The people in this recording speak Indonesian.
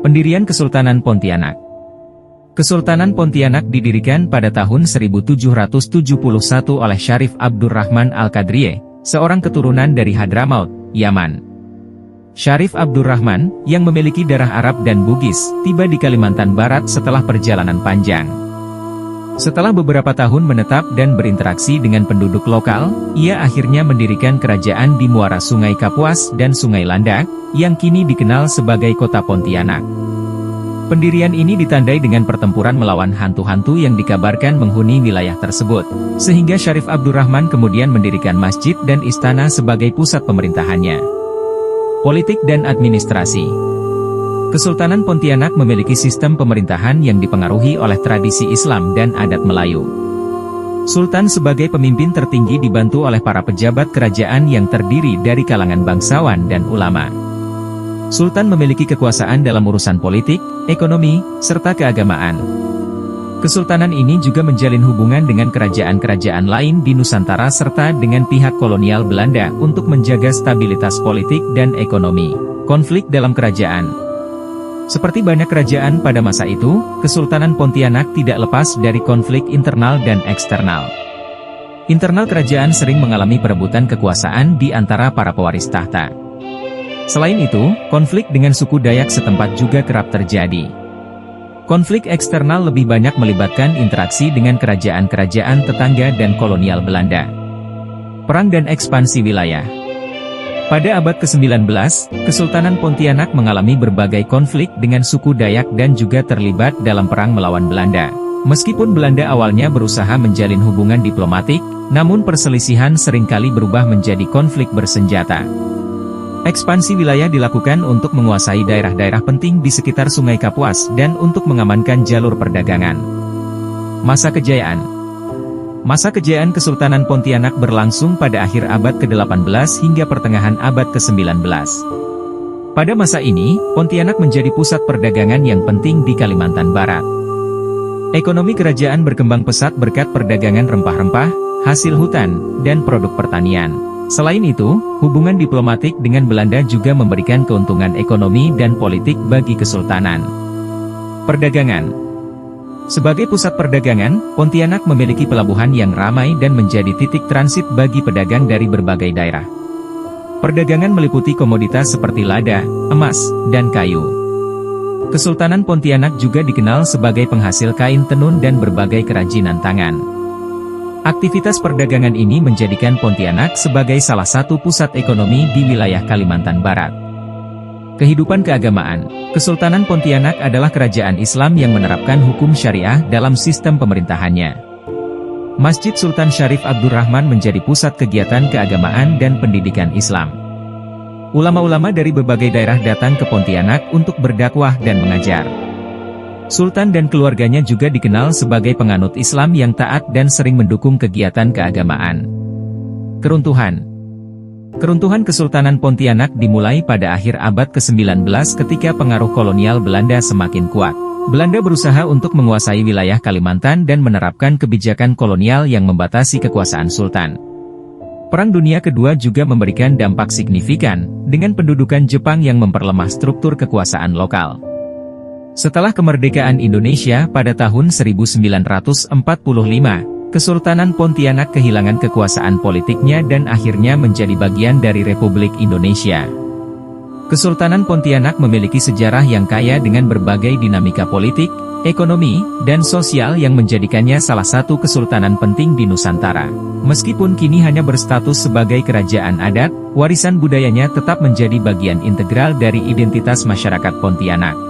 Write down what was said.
Pendirian Kesultanan Pontianak. Kesultanan Pontianak didirikan pada tahun 1771 oleh Syarif Abdurrahman Al-Qadriye, seorang keturunan dari Hadramaut, Yaman. Syarif Abdurrahman, yang memiliki darah Arab dan Bugis, tiba di Kalimantan Barat setelah perjalanan panjang. Setelah beberapa tahun menetap dan berinteraksi dengan penduduk lokal, ia akhirnya mendirikan kerajaan di muara Sungai Kapuas dan Sungai Landak, yang kini dikenal sebagai Kota Pontianak. Pendirian ini ditandai dengan pertempuran melawan hantu-hantu yang dikabarkan menghuni wilayah tersebut, sehingga Syarif Abdurrahman kemudian mendirikan masjid dan istana sebagai pusat pemerintahannya. Politik dan administrasi. Kesultanan Pontianak memiliki sistem pemerintahan yang dipengaruhi oleh tradisi Islam dan adat Melayu. Sultan sebagai pemimpin tertinggi dibantu oleh para pejabat kerajaan yang terdiri dari kalangan bangsawan dan ulama. Sultan memiliki kekuasaan dalam urusan politik, ekonomi, serta keagamaan. Kesultanan ini juga menjalin hubungan dengan kerajaan-kerajaan lain di Nusantara serta dengan pihak kolonial Belanda untuk menjaga stabilitas politik dan ekonomi. Konflik dalam kerajaan. Seperti banyak kerajaan pada masa itu, Kesultanan Pontianak tidak lepas dari konflik internal dan eksternal. Internal kerajaan sering mengalami perebutan kekuasaan di antara para pewaris tahta. Selain itu, konflik dengan suku Dayak setempat juga kerap terjadi. Konflik eksternal lebih banyak melibatkan interaksi dengan kerajaan-kerajaan tetangga dan kolonial Belanda. Perang dan ekspansi wilayah. Pada abad ke-19, Kesultanan Pontianak mengalami berbagai konflik dengan suku Dayak dan juga terlibat dalam perang melawan Belanda. Meskipun Belanda awalnya berusaha menjalin hubungan diplomatik, namun perselisihan seringkali berubah menjadi konflik bersenjata. Ekspansi wilayah dilakukan untuk menguasai daerah-daerah penting di sekitar Sungai Kapuas dan untuk mengamankan jalur perdagangan. Masa kejayaan. Masa kejayaan Kesultanan Pontianak berlangsung pada akhir abad ke-18 hingga pertengahan abad ke-19. Pada masa ini, Pontianak menjadi pusat perdagangan yang penting di Kalimantan Barat. Ekonomi kerajaan berkembang pesat berkat perdagangan rempah-rempah, hasil hutan, dan produk pertanian. Selain itu, hubungan diplomatik dengan Belanda juga memberikan keuntungan ekonomi dan politik bagi Kesultanan. Perdagangan. Sebagai pusat perdagangan, Pontianak memiliki pelabuhan yang ramai dan menjadi titik transit bagi pedagang dari berbagai daerah. Perdagangan meliputi komoditas seperti lada, emas, dan kayu. Kesultanan Pontianak juga dikenal sebagai penghasil kain tenun dan berbagai kerajinan tangan. Aktivitas perdagangan ini menjadikan Pontianak sebagai salah satu pusat ekonomi di wilayah Kalimantan Barat. Kehidupan keagamaan. Kesultanan Pontianak adalah kerajaan Islam yang menerapkan hukum syariah dalam sistem pemerintahannya. Masjid Sultan Syarif Abdurrahman menjadi pusat kegiatan keagamaan dan pendidikan Islam. Ulama-ulama dari berbagai daerah datang ke Pontianak untuk berdakwah dan mengajar. Sultan dan keluarganya juga dikenal sebagai penganut Islam yang taat dan sering mendukung kegiatan keagamaan. Keruntuhan. Keruntuhan Kesultanan Pontianak dimulai pada akhir abad ke-19 ketika pengaruh kolonial Belanda semakin kuat. Belanda berusaha untuk menguasai wilayah Kalimantan dan menerapkan kebijakan kolonial yang membatasi kekuasaan Sultan. Perang Dunia Kedua juga memberikan dampak signifikan, dengan pendudukan Jepang yang memperlemah struktur kekuasaan lokal. Setelah kemerdekaan Indonesia pada tahun 1945, Kesultanan Pontianak kehilangan kekuasaan politiknya dan akhirnya menjadi bagian dari Republik Indonesia. Kesultanan Pontianak memiliki sejarah yang kaya dengan berbagai dinamika politik, ekonomi, dan sosial yang menjadikannya salah satu kesultanan penting di Nusantara. Meskipun kini hanya berstatus sebagai kerajaan adat, warisan budayanya tetap menjadi bagian integral dari identitas masyarakat Pontianak.